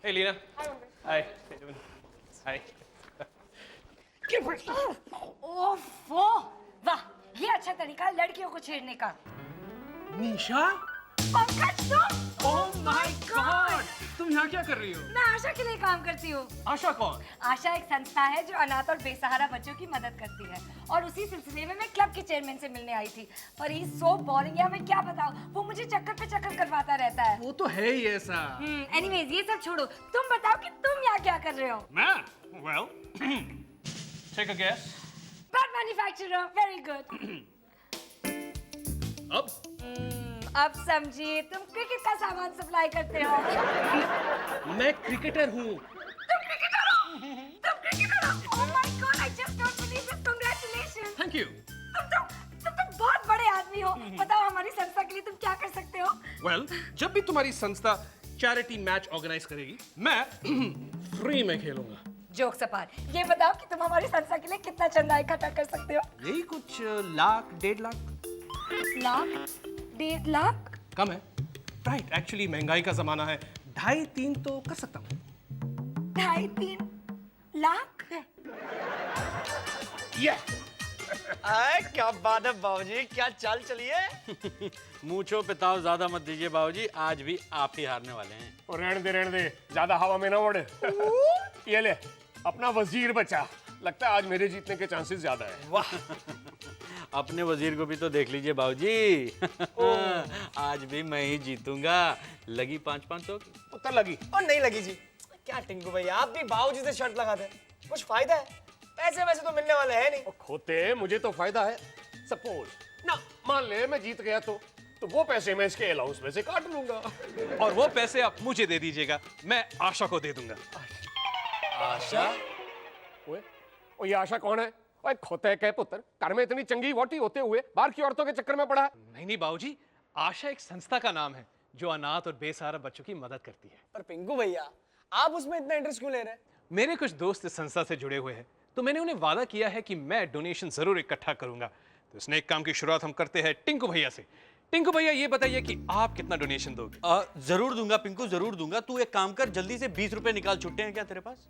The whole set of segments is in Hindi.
Hey Lena. Hi. Hi. ओफो, वाह, ये अच्छा तरीका है लड़कियों को छेड़ने का। निशा? पंकज तुम? Oh my God! तुम यहाँ क्या कर रही हो? मैं आशा के लिए काम करती हूँ। आशा कौन? आशा एक संस्था है जो अनाथ और बेसहारा बच्चों की मदद करती है और उसी सिलसिले में मैं क्लब के चेयरमैन से मिलने आई थी। पर ही सो बोरिंग है, मैं क्या बताऊँ, वो मुझे चक्कर पे चक्कर करवाता रहता है। वो तो है ही ऐसा। एनीवेज ये सब छोड़ो, तुम बताओ कि तुम यहाँ क्या कर रहे हो? मैं? Well, take a guess. Bad manufacturer, very good. अब? अब समझिए, तुम क्रिकेट का सामान सप्लाई करते हो। मैं क्रिकेटर हूँ। तुम क्रिकेटर हो? तुम क्रिकेटर हो? Oh my God, I just don't believe this. Congratulations. Thank you. तुम तो बहुत बड़े आदमी हो। बताओ हमारी संस्था के लिए तुम क्या कर सकते हो? Well, जब भी तुम्हारी संस्था चैरिटी मैच ऑर्गेनाइज करेगी, मैं फ्री में खेलूंगा। जोक्स अपार्ट, ये बताओ कि तुम हमारी संस्था के लिए कितना चंदा इकट्ठा कर सकते हो? यही कुछ लाख, 1.5 लाख। लाख? 1.5 लाख? कम है। राइट, एक्चुअली महंगाई का जमाना है। 2.5-3 तो कर सकता हूँ। 2.5-3 लाख? आए, क्या बात है बाबूजी, क्या चाल चलिए। मूंछों पे ताव ज्यादा मत दीजिए बाबूजी, आज भी आप ही हारने वाले हैं। और रहने दे, ज्यादा हवा में ना उड़। ये ले, अपना वजीर बचा। लगता है आज मेरे जीतने के चांसेस ज्यादा है। वाह, अपने वजीर को भी तो देख लीजिए बाबूजी। आज भी मैं ही जीतूंगा। लगी 5-500 की? पता लगी। और नहीं लगी जी। क्या टिंकू भैया, आप भी बाबूजी से शर्त लगाते हैं, कुछ फायदा है? पैसे वैसे तो मिलने वाले हैं नहीं। और खोते, मुझे तो फायदा है। सपोज ना, मान ले मैं जीत गया तो वो पैसे मैं इसके अलाउंस में से काट लूंगा। और वो पैसे आप मुझे दे दीजिएगा, मैं आशा को दे दूंगा। आशा? ओए, ये आशा कौन है? ओए खोते के पुत्र, घर में इतनी चंगी वोटी होते हुए बाहर की औरतों के चक्कर में पड़ा है। नहीं बाबूजी, आशा एक संस्था का नाम है जो अनाथ और बेसहारा बच्चों की मदद करती है। पर पिंकू भैया, आप उसमें इतना इंटरेस्ट क्यों ले रहे हैं? मेरे कुछ दोस्त इस संस्था से जुड़े हुए हैं, तो मैंने उन्हें वादा किया है कि मैं डोनेशन जरूर इकट्ठा करूंगा। तो इस नेक काम की शुरुआत हम करते हैं टिंकू भैया से। टिंकू भैया, ये बताइए कि आप कितना डोनेशन दोगे? जरूर दूंगा पिंकू, जरूर दूंगा। तू एक काम कर, जल्दी से 20 रुपए निकाल। छुट्टे हैं क्या तेरे पास?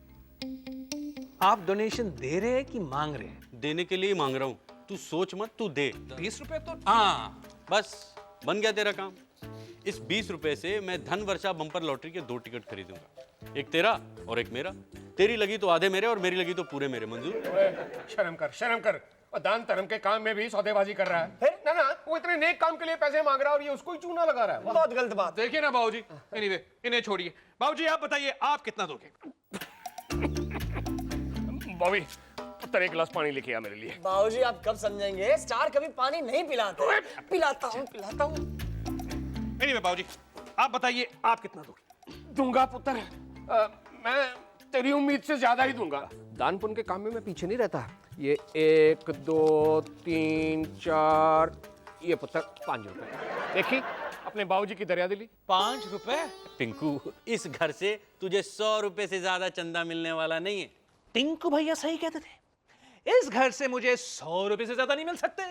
आप डोनेशन दे रहे हैं कि मांग रहे हैं? देने के लिए ही मांग रहा हूँ। तू सोच मत, तू दे। 20 रुपए तो हाँ, बस बन गया तेरा काम। इस 20 रुपए से मैं धन वर्षा बम्पर लॉटरी के 2 टिकट खरीदूंगा, एक तेरा और एक मेरा। तेरी लगी तो आधे मेरे और मेरी लगी तो पूरे मेरे। मंजूर? शर्म कर। और दान धर्म के काम में भी सौदेबाजी कर रहा है। ना, वो इतने नेक काम के लिए पैसे मांग रहा है और ये उसको ही चूना लगा रहा है। बहुत गलत बात। देखिए ना बाबूजी, एनीवे इन्हें छोड़िए। बाबूजी आप बताइए, आप कितना दोगे? बॉबी, पुत्र एक गिलास पानी लेके आ मेरे लिए। बाबूजी आप कब समझेंगे, स्टार कभी पानी नहीं पिलाते। पिलाता हूँ। एनीवे बाबूजी, आप बताइए, आप कितना दोगे? दूंगा पुत्र, मैं तेरी उम्मीद से ज्यादा ही दूंगा। दान पुण्य के काम में मैं पीछे नहीं रहता। ये 1 2 3 4, ये पुत्र 5 रुपए। देखी अपने बाबूजी की दरियादिली। 5 रुपए? पिंकू, इस घर से तुझे 100 रुपए से ज्यादा चंदा मिलने वाला नहीं है। टिंकू भैया सही कहते थे, इस घर से मुझे 100 रुपए से ज्यादा नहीं मिल सकते।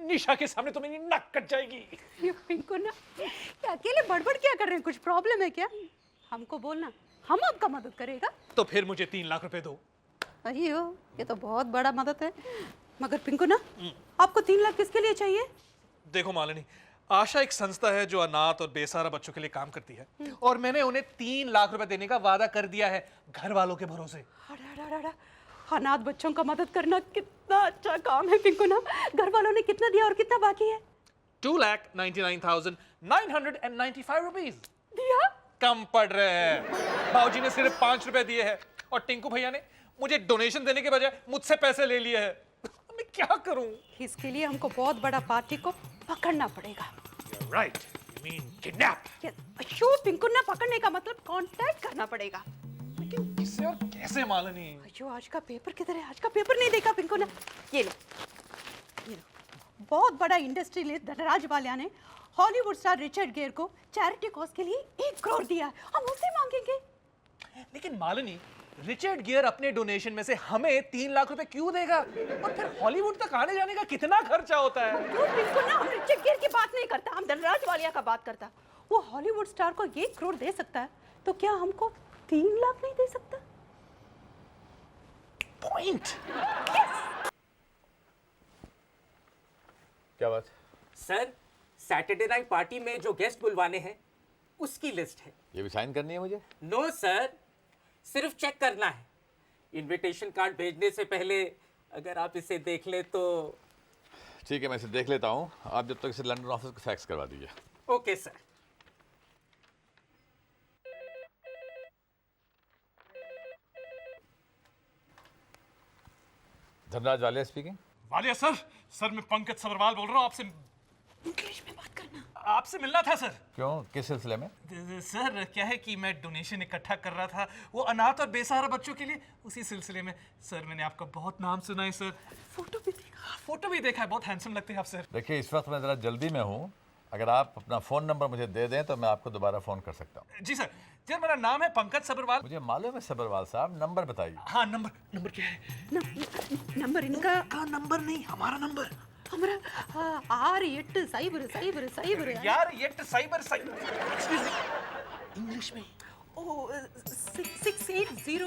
निशा के सामने तो मेरी नाक कट जाएगी। ये पिंकू ना, ये अकेले बड़बड़ क्या कर रहे हैं? कुछ प्रॉब्लम है क्या? हमको बोलना, हम आपका मदद करेगा। तो फिर मुझे 3 लाख रुपए दो। अयो, ये तो बहुत बड़ा मदद है। मगर पिंकू ना, आपको 3 लाख किसके लिए चाहिए? देखो मालिनी, आशा एक संस्था है जो अनाथ और बेसहारा बच्चों के लिए काम करती है, और मैंने उन्हें 3 लाख रुपए देने का वादा कर दिया है, घर वालों के भरोसे। अनाथ बच्चों का मदद करना कितना अच्छा काम है पिंकू ना। घर वालों ने कितना दिया और कितना बाकी है? 2,99,995 रुपीज दिया? कम पड़ रहे हैं। बाबूजी ने सिर्फ 5 रुपए दिए हैं और टिंकू भैया ने मुझे डोनेशन देने के बजाय मुझसे पैसे ले लिए हैं। मैं क्या करूं? इसके लिए हमको बहुत बड़ा पार्टी को पकड़ना पड़ेगा। Right, you mean kidnap. अयो पिंकू ना, पकड़ने का मतलब कांटेक्ट करना पड़ेगा। लेकिन किससे और कैसे मालिनी? अयो, आज का पेपर किधर है? आज का पेपर नहीं देखा पिंकू ना? ये लो। बहुत बड़ा इंडस्ट्रियलिस्ट धनराज वालिया ने हॉलीवुड स्टार रिचर्ड गियर को चैरिटी कॉज के लिए 1 करोड़ दिया है। हम उससे मांगेंगे। लेकिन मालिनी, रिचर्ड गियर अपने डोनेशन में से हमें 3 लाख रुपए क्यों देगा? और फिर हॉलीवुड तक आने जाने का कितना खर्चा होता है? क्यों पिंकू ना, हम रिचर्ड गियर की बात नहीं करता, हम धनराज वालिया का बात करता। वो हॉलीवुड स्टार को 1 करोड़ दे सकता है तो क्या हमको 3 लाख नहीं दे सकता? पॉइंट। क्या बात? सर, सैटरडे नाइट पार्टी में जो गेस्ट बुलवाने हैं उसकी लिस्ट है। ये भी साइन करनी है मुझे? नो सर, सिर्फ चेक करना है। इनविटेशन कार्ड भेजने से पहले अगर आप इसे देख लें तो। ठीक है, मैं इसे देख लेता हूँ। आप जब तक इसे लंदन ऑफिस को फैक्स करवा दीजिए। Okay sir. Dhanraj Walia speaking. Walia sir मैं पंकज सबरवाल बोल रहा हूँ। आपसे इंग्लिश में बात करना। आपसे मिलना था सर। क्यों, किस सिलसिले में? सर क्या है कि मैं डोनेशन इकट्ठा कर रहा था वो अनाथ और बेसहारा बच्चों के लिए, उसी सिलसिले में। सर मैंने आपका बहुत नाम सुना है सर। फोटो भी देखा है, बहुत हैंडसम लगते हैं आप सर। देखिए, इस वक्त मैं ज़रा जल्दी में हूँ। अगर आप अपना फ़ोन नंबर मुझे दे दें तो मैं आपको दोबारा फ़ोन कर सकता हूँ। जी सर मेरा नाम है पंकज सबरवाल। मुझे मालूम है सबरवाल साहब, नंबर बताइए। हाँ नंबर क्या है? नंबर इनका नंबर नहीं, हमारा नंबर। हमारा 68 साइबर साइबर साइबर यार ये साइबर इंग्लिश में। ओ 68000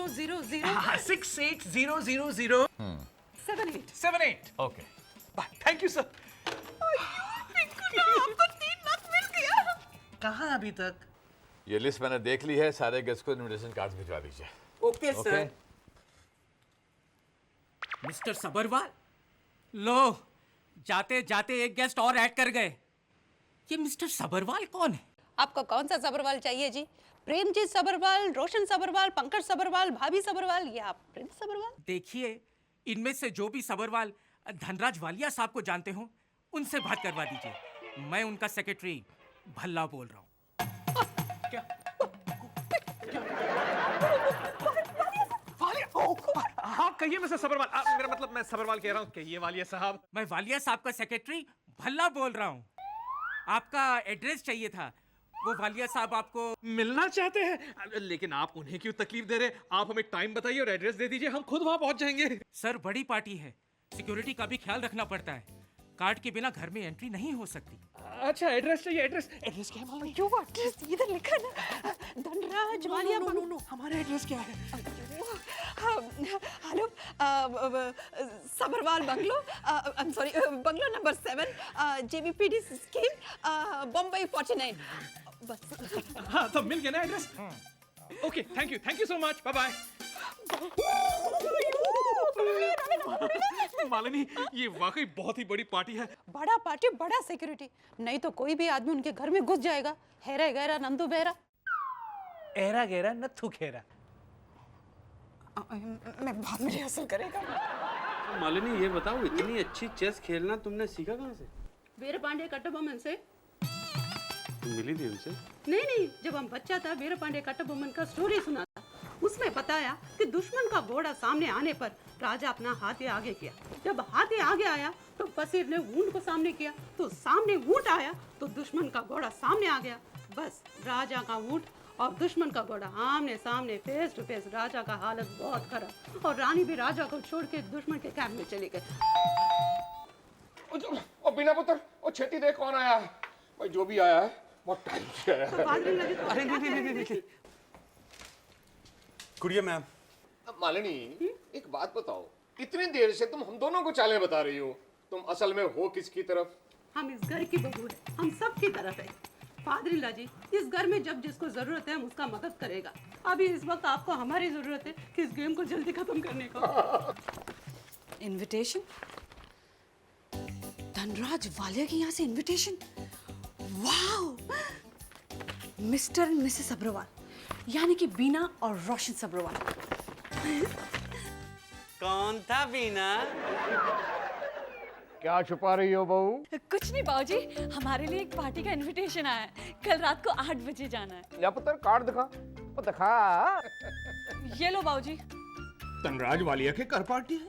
68000 78। ओके। Thank you sir. आपको 3 लाख मिल गया। कहाँ अभी तक? ये लिस्ट मैंने देख ली है। सारे गेस्ट को इनविटेशन कार्ड भिजवा दीजिए। Okay sir. मिस्टर सबरवाल, लो जाते जाते एक गेस्ट और ऐड कर गए। ये मिस्टर सबरवाल कौन है? आपको कौन सा सबरवाल चाहिए जी? प्रेमजीत सबरवाल, रोशन सबरवाल, पंकज सबरवाल, भाभी सबरवाल या प्रिंस सबरवाल? देखिए, इनमें से जो भी सबरवाल धनराज वालिया साहब को जानते हो उनसे बात करवा दीजिए। मैं उनका सेक्रेटरी भल्ला बोल रहा हूँ। हाँ कहिए मिस्टर सबरवाल। मेरा मतलब मैं सबरवाल कह रहा हूँ। कहिए वालिया साहब। मैं वालिया साहब का सेक्रेटरी भल्ला बोल रहा हूँ। आपका एड्रेस चाहिए था। वो वालिया साहब आपको मिलना चाहते हैं, लेकिन आप उन्हें क्यों तकलीफ दे रहे? आप हमें टाइम बताइए और एड्रेस दे दीजिए, हम खुद वहां पहुंच जाएंगे। सर, बड़ी पार्टी है, सिक्योरिटी का भी ख्याल रखना पड़ता है। कार्ड के बिना घर में एंट्री नहीं हो सकती। अच्छा एड्रेस चाहिए। एड्रेस क्या है? जो एड्रेस इधर लिखा ना, धनराज वालिया। नो हमारा एड्रेस क्या है? Hello, Sabharwal bungalow, I am sorry, bungalow number 7, JBPD scheme, Bombay 49। बस हाँ तो मिल गया ना address. Okay thank you so much, bye bye. Malini ये वाकई बहुत ही बड़ी पार्टी है। बड़ा पार्टी, बड़ा सिक्योरिटी, नहीं तो कोई भी आदमी उनके घर में घुस जाएगा। हेरा गहरा नंदू बेहरा। एरा गेरा नथु खेरा। मैं बाद में रिहर्सल करेगा। मालिनी ये बताओ, इतनी अच्छी चेस खेलना तुमने सीखा कहाँ से? वीर पांडे कट्टबोमन से। तुम मिली थी उनसे? नहीं, जब हम बच्चा था वीर पांडे कट्टबोमन का स्टोरी सुना था। उसमें बताया कि दुश्मन का घोड़ा सामने आने पर राजा अपना हाथी आगे किया। जब हाथी आगे आया तो वजीर ने ऊंट को सामने किया, तो सामने ऊंट आया तो दुश्मन का घोड़ा सामने आ गया। बस राजा का ऊंट और दुश्मन का घोड़ा आमने सामने, फेस टू फेस। राजा का हालत बहुत खराब और रानी भी राजा को छोड़ के दुश्मन के कैंप में चली गई। ओ बिना पुत्र, ओ छेती देख कौन आया है। भाई जो भी आया है बहुत टाइम से आया है। अरे नहीं। गुड़िया मैम। मालिनी, एक बात बताओ, इतनी देर से तुम हम दोनों को चालें बता रही हो, तुम असल में हो किसकी तरफ? हम इस घर की बहू है, हम सब की तरफ है। फादरिल्ला जी, इस घर में जब जिसको जरूरत है हम उसका मदद करेगा। अभी इस वक्त आपको हमारी जरूरत है कि इस गेम को जल्दी खत्म करने का। इनविटेशन? धनराज वालिया के यहाँ से invitation? Wow! Mister and Mrs Sabharwal, यानी कि बीना और रोशन सबरवाल। कौन था बीना? क्या छुपा रही हो बहू? कुछ नहीं बाबूजी, हमारे लिए एक पार्टी का इनविटेशन आया है। कल रात को 8 बजे जाना है। या पुत्र कार्ड दिखा। ओ दिखा। ये लो बाबूजी। धनराज वालिया के घर पार्टी है।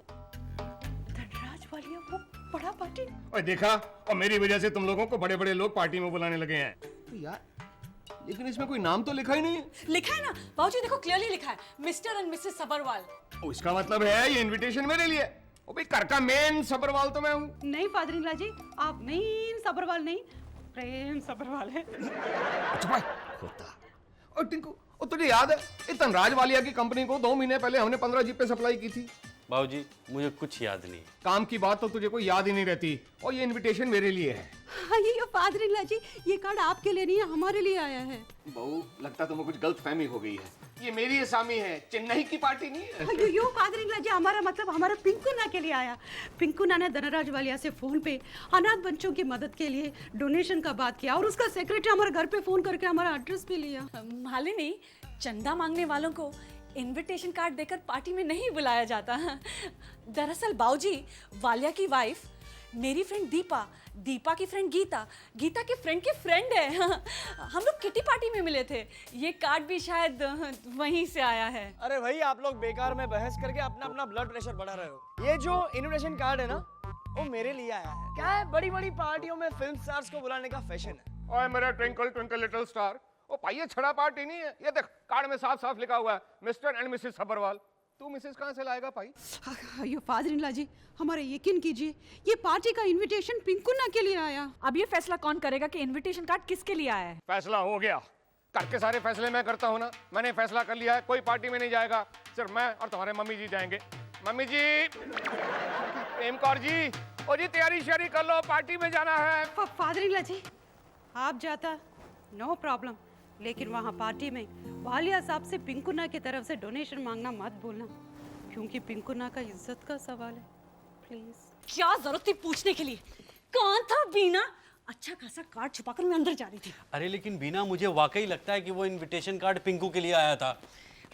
धनराज वालिया वो बड़ा पार्टी। ओए देखा, और मेरी वजह से तुम लोगों को बड़े बड़े लोग पार्टी में बुलाने लगे हैं। तो यार, लेकिन इसमें कोई नाम तो लिखा ही नहीं है। लिखा है ना बाबूजी, देखो क्लियरली लिखा है, मिस्टर एंड मिसेस सबरवाल। इसका मतलब है ये इनविटेशन मेरे लिए। ओ भाई, घर का मेन सबरवाल तो मैं हूँ। नहीं फादरिल्ला जी, आप मेन सबरवाल नहीं, प्रेम सबरवाल है। अच्छा भाई, होता और टिंकू, और तुझे याद है ये धनराज वालिया की कंपनी को 2 महीने पहले हमने 15 जीपें सप्लाई की थी। बाबूजी मुझे कुछ याद नहीं। काम की बात तो तुझे कोई याद ही नहीं रहती। और ये इनविटेशन मेरे लिए है। हाँ, ये फादर इन लॉ जी, ये कार्ड आपके लिए नहीं है, हमारे लिए आया है। बहू, लगता तुम्हें कुछ गलतफहमी हो गई है। ये मेरी असामी है, चेन्नई की पार्टी नहीं है। यो फादर इन लॉ जी, हमारा मतलब हमारा पिंकुना के लिए आया। पिंकुना ने धनराज वालिया से फोन पे अनाथ बच्चों की मदद के लिए डोनेशन का बात किया और उसका सेक्रेटरी हमारे घर पे फोन करके हमारा एड्रेस भी लिया। मालिनी, चंदा मांगने वालों को इनविटेशन कार्ड देकर पार्टी में नहीं बुलाया जाता। दरअसल बाऊजी, वालिया की वाइफ मेरी फ्रेंड दीपा, दीपा की फ्रेंड गीता, गीता की फ्रेंड है। हम लोग किटी पार्टी में मिले थे। ये कार्ड भी शायद वहीं से आया है। अरे भाई, आप लोग बेकार में बहस करके अपना अपना ब्लड प्रेशर बढ़ा रहे हो। ये जो इनविटेशन कार्ड है ना, वो मेरे लिए आया है। क्या है, बड़ी बड़ी पार्टियों में फिल्म स्टार्स को बुलाने का फैशन है। ओए मेरा ट्विंकल ट्विंकल लिटिल स्टार, ओ भाई ये छड़ा पार्टी नहीं है। ये देख कार्ड में साफ साफ लिखा हुआ है मिस्टर एंड मिसेस सबरवाल। तू मिसेस कहाँ से लाएगा भाई? यो फादर इन लॉ जी, हमारे यकीन कीजिए, ये पार्टी का इनविटेशन पिंकुना के लिए आया। अब ये फैसला कौन करेगा कि इनविटेशन कार्ड किसके लिए आया है? फैसला हो गया। घर के सारे फैसले मैं करता हूँ ना। मैंने फैसला कर लिया है, कोई पार्टी में नहीं जाएगा। सिर्फ मैं और तुम्हारे मम्मी जी जाएंगे। मम्मी जी, प्रेम कौर जी, ओ जी तैयारी श्यारी कर लो, पार्टी में जाना है। फादर इन लॉ जी, आप जाता नो प्रॉब्लम, लेकिन वहाँ पार्टी में वालिया साहब से पिंकुना की तरफ से डोनेशन मांगना मत भूलना, क्योंकि पिंकुना का इज्जत का सवाल है। प्लीज। क्या जरूरत थी पूछने के लिए? कौन था बीना? अच्छा खासा कार्ड छुपाकर मैं अंदर जा रही थी। अरे लेकिन बीना, मुझे वाकई लगता है कि वो इनविटेशन कार्ड पिंकू के लिए आया था।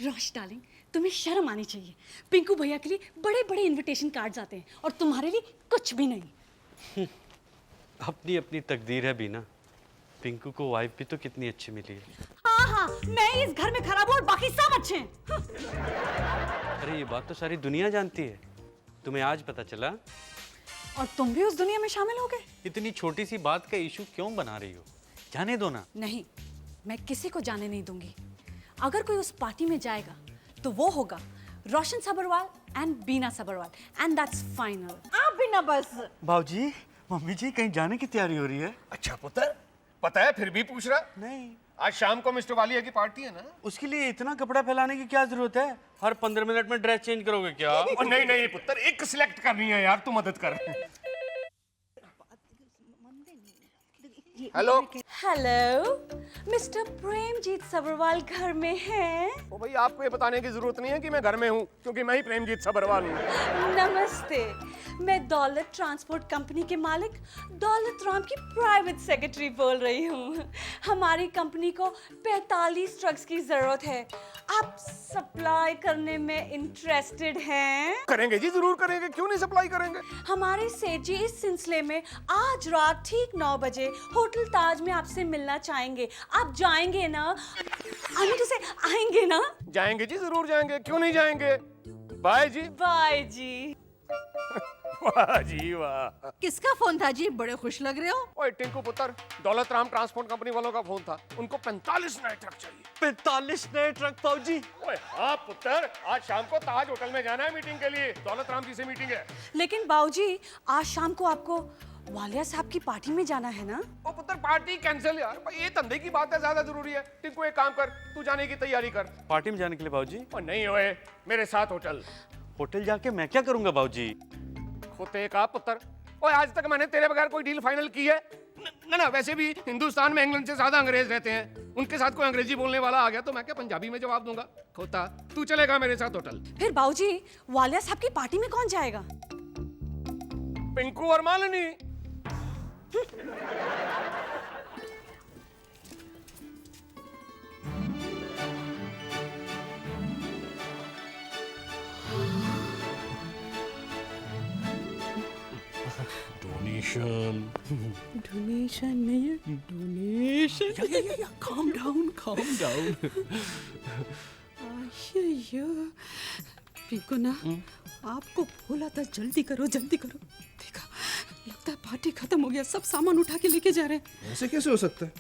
रोश डार्लिंग, तुम्हें शर्म आनी चाहिए। पिंकू भैया के लिए बड़े बड़े इनविटेशन कार्ड्स आते हैं और तुम्हारे लिए कुछ भी नहीं। अपनी अपनी तकदीर है बीना। पिंकू को वाइफ भी तो कितनी अच्छी मिली है। हाँ, मैं इस घर में खराब हूँ और बाकी सब अच्छे हैं। अरे ये बात तो सारी दुनिया जानती है, तुम्हें आज पता चला? और तुम भी उस दुनिया में शामिल हो गए? इतनी छोटी सी बात का इशू क्यों बना रही हो? जाने दो ना। नहीं, मैं किसी को जाने नहीं दूंगी। अगर कोई उस पार्टी में जाएगा तो वो होगा Roshan Sabharwal and Bina Sabharwal, and that's final. आप भी ना बस। बाबूजी, मम्मी जी कहीं जाने की तैयारी हो रही है? अच्छा पुत्र, पता है फिर भी पूछ रहा? नहीं। आज शाम को मिस्टर वालिया की पार्टी है ना। उसके लिए इतना कपड़ा फैलाने की क्या जरूरत है? हर 15 मिनट में ड्रेस चेंज करोगे क्या? और नहीं नहीं पुत्र, एक सिलेक्ट करनी है यार, तू मदद कर। Hello hello, mister Premjeet Sabharwal घर में हैं? ओ भाई, आपको ये बताने की जरूरत नहीं है कि मैं घर में हूँ, क्योंकि मैं ही प्रेमजीत सबरवाल हूँ। नमस्ते, मैं दौलत ट्रांसपोर्ट कंपनी के मालिक दौलत राम की प्राइवेट सेक्रेटरी बोल रही हूँ। हमारी कंपनी को 45 ट्रक्स की जरूरत है। आप सप्लाई करने में इंटरेस्टेड हैं? करेंगे जी, जरूर करेंगे, क्यों नहीं सप्लाई करेंगे। हमारे सेठ जी इस सिलसिले में आज रात ठीक 9 बजे होटल ताज में आपसे मिलना चाहेंगे। आप जाएंगे ना? आएंगे ना? जाएंगे जी, जरूर जाएंगे, क्यों नहीं जाएंगे। बाय जी। बाय जी। वाह जी वाह। किसका फोन था जी? बड़े खुश लग रहे हो। ओए टिंकू पुत्र, दौलत राम ट्रांसपोर्ट कंपनी वालों का फोन था। उनको 45 नए ट्रक चाहिए। 45 नए ट्रक बाबूजी? ओए हाँ पुत्र, आज शाम को ताज होटल में जाना है मीटिंग के लिए। दौलत राम जी से मीटिंग है। लेकिन बाबूजी, आज शाम को आपको वालिया साहब की पार्टी में जाना है ना? ओ पुत्र, पार्टी कैंसिल यार। भाई ये धंधे की बात है, ज्यादा जरूरी है। टिंकू एक काम कर, तू जाने की तैयारी कर। पार्टी में जाने के लिए बाबूजी? और नहीं ओए, मेरे साथ होटल। होटल जाके मैं क्या करूंगा बाबूजी? होते का पुत्र। ओए आज तक मैंने तेरे बगैर कोई डील फाइनल की है? ना ना, वैसे भी हिंदुस्तान में इंग्लैंड से ज्यादा अंग्रेज रहते हैं। उनके साथ कोई अंग्रेजी बोलने वाला आ गया तो मैं क्या पंजाबी में जवाब दूंगा। होता तू चलेगा मेरे साथ होटल। फिर बाबूजी, वालिया साहब की पार्टी में कौन जाएगा? पिंकू और मालिनी। डोनेशन नहीं, donation. calm down, calm down. पिंकुना, आपको बोला था जल्दी करो जल्दी करो। देखा, लगता है पार्टी खत्म हो गया, सब सामान उठा के लेके जा रहे हैं। ऐसे कैसे हो सकता है?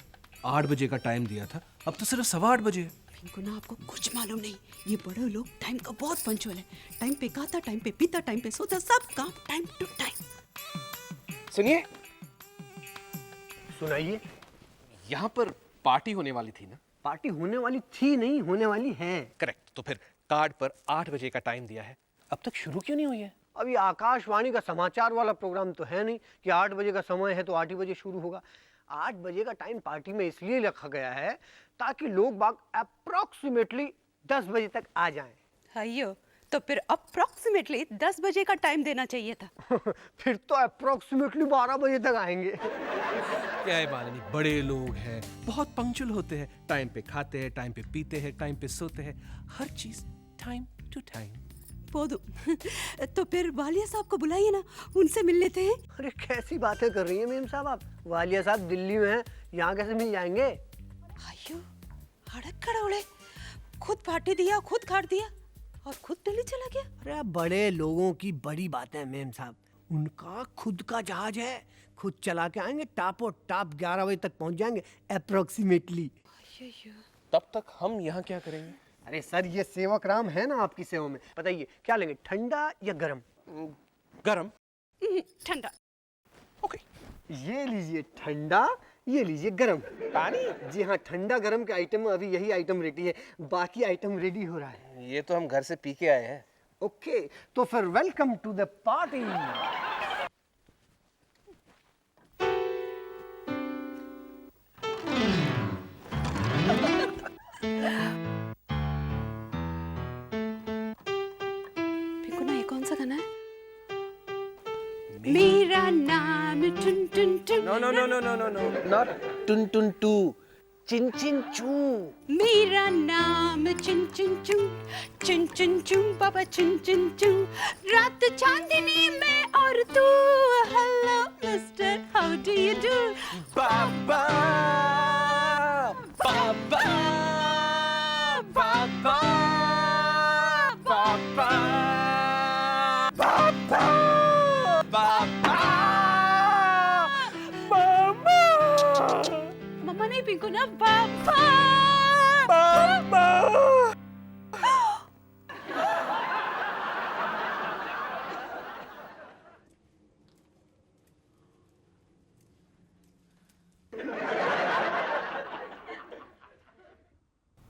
8 बजे का टाइम दिया था, अब तो सिर्फ 8:15 बजे है। पिंकुना, आपको कुछ मालूम नहीं, ये बड़े लोग टाइम का बहुत पंचुअल है। टाइम पे खाता, टाइम पे पीता, टाइम पे सोता, सब काम टाइम टू टाइम। सुनिए, सुनाइए। यहाँ पर पार्टी होने वाली थी ना? पार्टी होने वाली थी नहीं, होने वाली है। करेक्ट। तो फिर कार्ड पर 8 बजे का टाइम दिया है, अब तक शुरू क्यों नहीं हुई है? अभी आकाशवाणी का समाचार वाला प्रोग्राम तो है नहीं कि 8 बजे का समय है तो 8 ही बजे शुरू होगा। 8 बजे का टाइम पार्टी में इसलिए रखा गया है ताकि लोग बाग अप्रोक्सीमेटली 10 बजे तक आ जाएं। अयो, तो फिर अप्रोक्सीमेटली 10 बजे का टाइम देना चाहिए था। फिर तो अप्रोक्सीमेटली 12 बजे तक आएंगे। क्या है मालिनी, बड़े लोग हैं, बहुत पंक्चुअल होते हैं, टाइम पे खाते हैं, टाइम पे पीते हैं, टाइम पे सोते हैं, हर चीज टाइम टू टाइम। पोदू, तो फिर वालिया साहब को बुलाइए ना, उनसे मिल लेते हैं। अरे कैसी बातें कर रही हैं मेम साहब आप? वालिया साहब दिल्ली में हैं, यहाँ कैसे मिल जाएंगे? अयो, हड़क खड़ोले, खुद पार्टी दिया, खुद कार्ड दिया और खुद दिल्ली चला गया। अरे बड़े लोगों की बड़ी बातें मेम साहब, उनका खुद का जहाज है, खुद चला के आएंगे, टापो टाप 11 बजे तक पहुंच जाएंगे अप्रोक्सीमेटली। तब तक हम यहाँ क्या करेंगे? अरे सर, ये सेवक राम है ना आपकी सेवा में, बताइए क्या लेंगे, ठंडा या गरम? गरम। ठंडा। ओके। ये लीजिए ठंडा, ये लीजिए गरम पानी। जी हाँ, ठंडा गरम के आइटम में अभी यही आइटम रेडी है, बाकी आइटम रेडी हो रहा है। ये तो हम घर से पी के आए हैं। ओके, तो फिर वेलकम टू द पार्टी। पिंकुना, ये कौन सा गाना है? मेरा नाम Tun Tun Tun. No no no no no no no, not Tun Tun to, चिन चिन चू। मेरा नाम चुन चुन चुन, चुन चुन चुन बाबा चुन चुन चुन। रात चांदनी में और तू, hello mister, how do you do? बाबा बाबा बाबा बाबा बाबा बाबा मामा मम्मा नहीं पिंकुना, पापा। बाबा।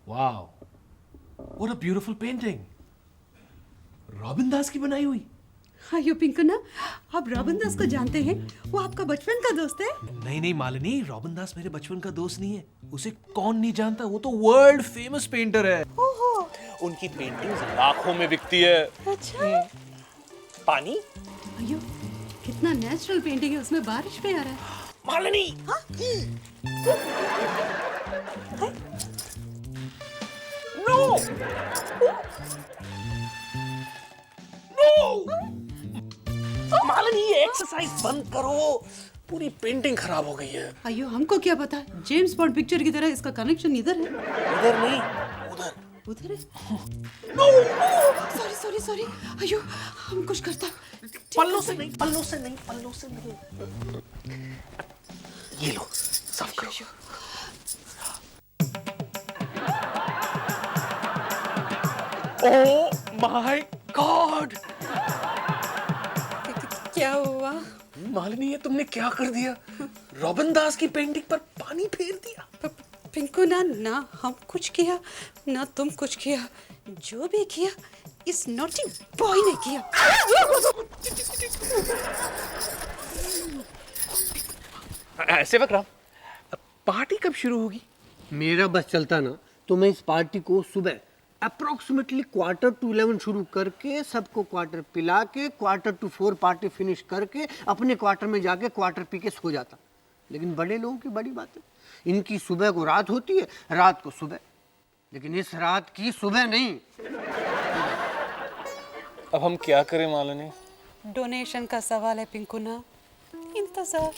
Wow, what a beautiful painting. Robin Das की बनाई हुई। अयो पिंकुना, आप रॉबिन दास को जानते हैं? वो आपका बचपन का दोस्त है। नहीं नहीं मालिनी, रॉबिन दास मेरे बचपन का दोस्त नहीं है, उसे कौन नहीं जानता, वो तो वर्ल्ड फेमस पेंटर है। ओहो, उनकी पेंटिंग्स लाखों में बिकती है। अच्छा। पानी? अयो, कितना नेचुरल पेंटिंग है, उसमें बारिश भी आ रहा है। मालिनी। नो मालिनी, ये एक्सरसाइज बंद करो, पूरी पेंटिंग खराब हो गई है। अयो, हमको क्या पता, जेम्स बॉन्ड पिक्चर की तरह इसका कनेक्शन इधर है। इधर नहीं, उधर। उधर है। Sorry sorry sorry. अयो, हम कुछ करता। पल्लों से नहीं, पल्लों से नहीं, पल्लों से नहीं। ये लो, साफ करो। Oh my God! क्या हुआ? मालिनी, ये तुमने क्या कर दिया? रॉबिन दास की पेंटिंग पर पानी फेर दिया। पिंकुना, ना हम कुछ किया, ना तुम कुछ किया, जो भी किया इस नॉटी बॉय ने किया। ऐसे वक्त पार्टी कब शुरू होगी? मेरा बस चलता ना तो मैं इस पार्टी को सुबह अप्रोक्सीमेटली 11:45 शुरू करके सबको क्वार्टर पिला के 3:45 पार्टी फिनिश करके अपने क्वार्टर में जाके क्वार्टर पी के सो जाता। लेकिन बड़े लोगों की बड़ी बात है, इनकी सुबह को रात होती है, रात को सुबह, लेकिन इस रात की सुबह नहीं। अब हम क्या करें मालिनी? डोनेशन का सवाल है पिंकुना, इंतजार।